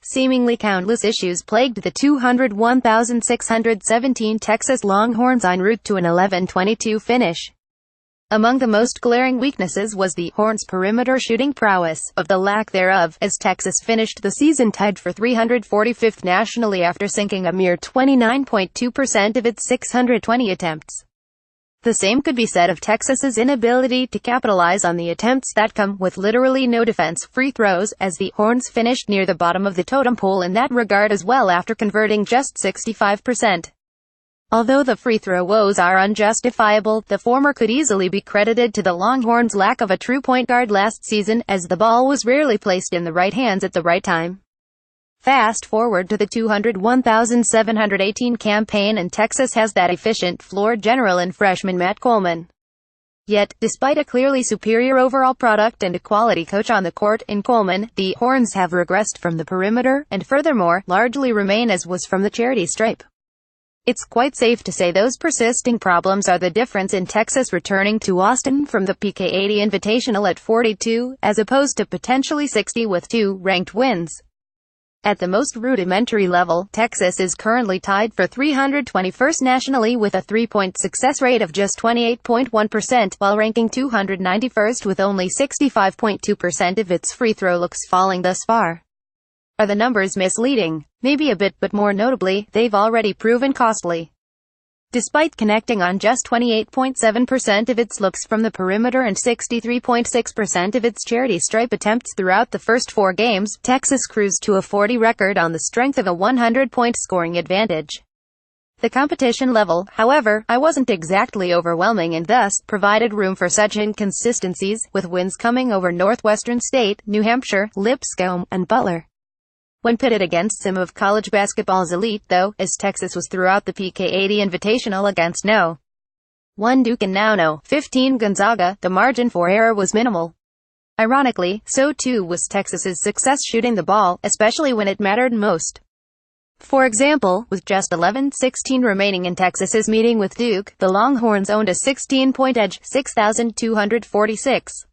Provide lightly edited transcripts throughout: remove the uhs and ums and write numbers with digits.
Seemingly countless issues plagued the 201,617 Texas Longhorns en route to an 11-22 finish. Among the most glaring weaknesses was the Horns' perimeter shooting prowess, of the lack thereof, as Texas finished the season tied for 345th nationally after sinking a mere 29.2% of its 620 attempts. The same could be said of Texas's inability to capitalize on the attempts that come with literally no defense, free throws, as the Horns finished near the bottom of the totem pole in that regard as well after converting just 65%. Although the free throw woes are unjustifiable, the former could easily be credited to the Longhorns' lack of a true point guard last season, as the ball was rarely placed in the right hands at the right time. Fast forward to the 201,718 campaign and Texas has that efficient floor general in freshman Matt Coleman. Yet, despite a clearly superior overall product and a quality coach on the court in Coleman, the Horns have regressed from the perimeter, and furthermore, largely remain as was from the charity stripe. It's quite safe to say those persisting problems are the difference in Texas returning to Austin from the PK80 Invitational at 42, as opposed to potentially 60 with 2 ranked wins. At the most rudimentary level, Texas is currently tied for 321st nationally with a three-point success rate of just 28.1%, while ranking 291st with only 65.2% of its free throw looks falling thus far. Are the numbers misleading? Maybe a bit, but more notably, they've already proven costly. Despite connecting on just 28.7% of its looks from the perimeter and 63.6% of its charity stripe attempts throughout the first 4 games, Texas cruised to a 40 record on the strength of a 100-point scoring advantage. The competition level, however, wasn't exactly overwhelming and thus provided room for such inconsistencies, with wins coming over Northwestern State, New Hampshire, Lipscomb, and Butler. When pitted against some of college basketball's elite, though, as Texas was throughout the PK80 Invitational against No. 1 Duke and now No. 15 Gonzaga, the margin for error was minimal. Ironically, so too was Texas's success shooting the ball, especially when it mattered most. For example, with just 11:16 remaining in Texas's meeting with Duke, the Longhorns owned a 16-point edge, 6,246.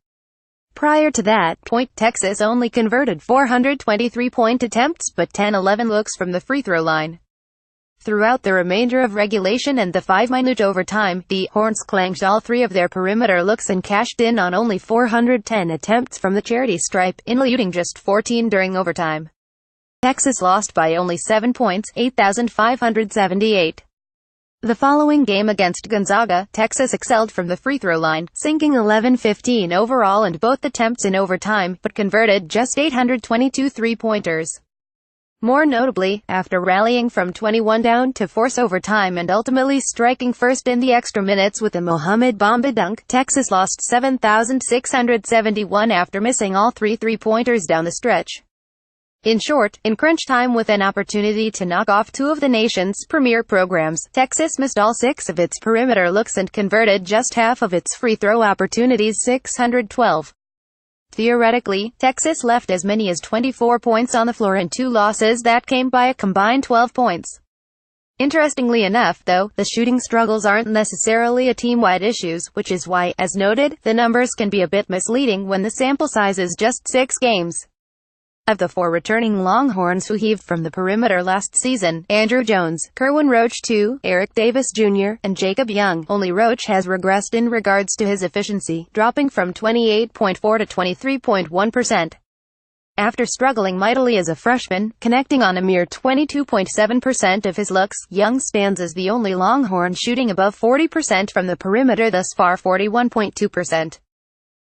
Prior to that point, Texas only converted 423-point attempts but 10-11 looks from the free throw line. Throughout the remainder of regulation and the 5-minute overtime, the Horns clanged all 3 of their perimeter looks and cashed in on only 410 attempts from the charity stripe, eluding just 14 during overtime. Texas lost by only 7 points, 8,578. The following game against Gonzaga, Texas excelled from the free throw line, sinking 11-15 overall and both attempts in overtime, but converted just 822 three-pointers. More notably, after rallying from 21 down to force overtime and ultimately striking first in the extra minutes with a Mohamed Bamba dunk, Texas lost 7,671 after missing all 3 three-pointers down the stretch. In short, in crunch time with an opportunity to knock off 2 of the nation's premier programs, Texas missed all 6 of its perimeter looks and converted just half of its free throw opportunities, 612. Theoretically, Texas left as many as 24 points on the floor in 2 losses that came by a combined 12 points. Interestingly enough, though, the shooting struggles aren't necessarily a team-wide issue, which is why, as noted, the numbers can be a bit misleading when the sample size is just 6 games. Of the 4 returning Longhorns who heaved from the perimeter last season, Andrew Jones, Kerwin Roach II, Eric Davis Jr., and Jacob Young, only Roach has regressed in regards to his efficiency, dropping from 28.4 to 23.1%. After struggling mightily as a freshman, connecting on a mere 22.7% of his looks, Young stands as the only Longhorn shooting above 40% from the perimeter thus far, 41.2%.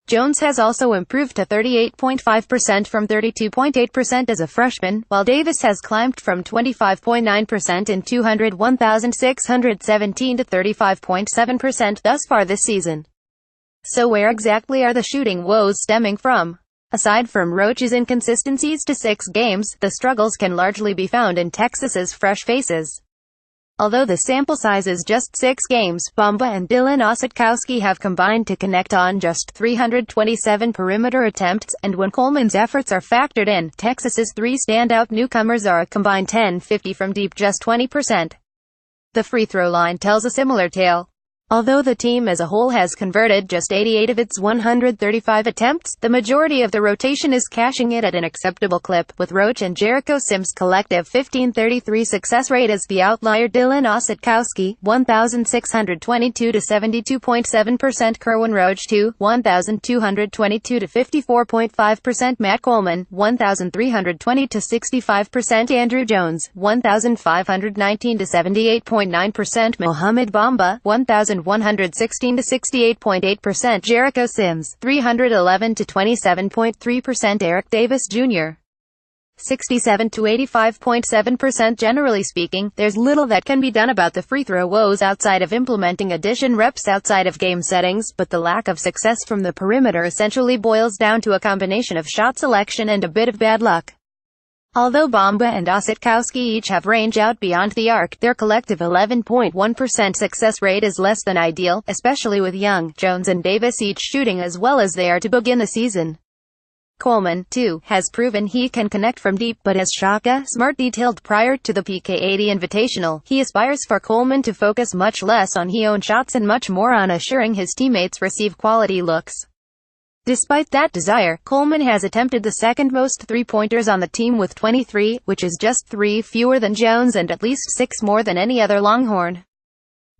Jones has also improved to 38.5% from 32.8% as a freshman, while Davis has climbed from 25.9% in 201,617 to 35.7% thus far this season. So where exactly are the shooting woes stemming from? Aside from Roach's inconsistencies to 6 games, the struggles can largely be found in Texas's fresh faces. Although the sample size is just 6 games, Bamba and Dylan Osetkowski have combined to connect on just 327 perimeter attempts, and when Coleman's efforts are factored in, Texas's 3 standout newcomers are a combined 10-50 from deep, just 20%. The free throw line tells a similar tale. Although the team as a whole has converted just 88 of its 135 attempts, the majority of the rotation is cashing it at an acceptable clip, with Roach and Jericho Sims' collective 1533 success rate as the outlier. Dylan Osetkowski, 1,622 to 72.7%. Kerwin Roach 2, 1,222 to 54.5%. Matt Coleman, 1,320 to 65%. Andrew Jones, 1,519 to 78.9%. Mohamed Bamba, 1,116 to 68.8%. Jericho Sims, 311 to 27.3%. Eric Davis Jr., 67 to 85.7%. Generally speaking, there's little that can be done about the free throw woes outside of implementing addition reps outside of game settings, but the lack of success from the perimeter essentially boils down to a combination of shot selection and a bit of bad luck. Although Bamba and Osetkowski each have range out beyond the arc, their collective 11.1% success rate is less than ideal, especially with Young, Jones and Davis each shooting as well as they are to begin the season. Coleman, too, has proven he can connect from deep, but as Shaka Smart detailed prior to the PK80 Invitational, he aspires for Coleman to focus much less on his own shots and much more on assuring his teammates receive quality looks. Despite that desire, Coleman has attempted the second most three-pointers on the team with 23, which is just 3 fewer than Jones and at least 6 more than any other Longhorn.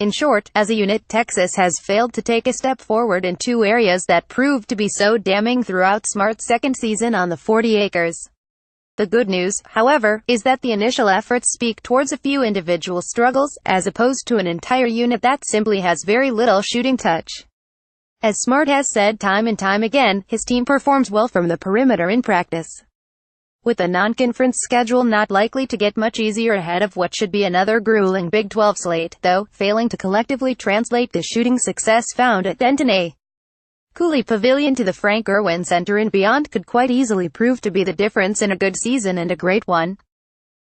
In short, as a unit, Texas has failed to take a step forward in 2 areas that proved to be so damning throughout Smart's second season on the 40 acres. The good news, however, is that the initial efforts speak towards a few individual struggles, as opposed to an entire unit that simply has very little shooting touch. As Smart has said time and time again, his team performs well from the perimeter in practice. With a non-conference schedule not likely to get much easier ahead of what should be another grueling Big 12 slate, though, failing to collectively translate the shooting success found at Denton A. Cooley Pavilion to the Frank Irwin Center and beyond could quite easily prove to be the difference in a good season and a great one.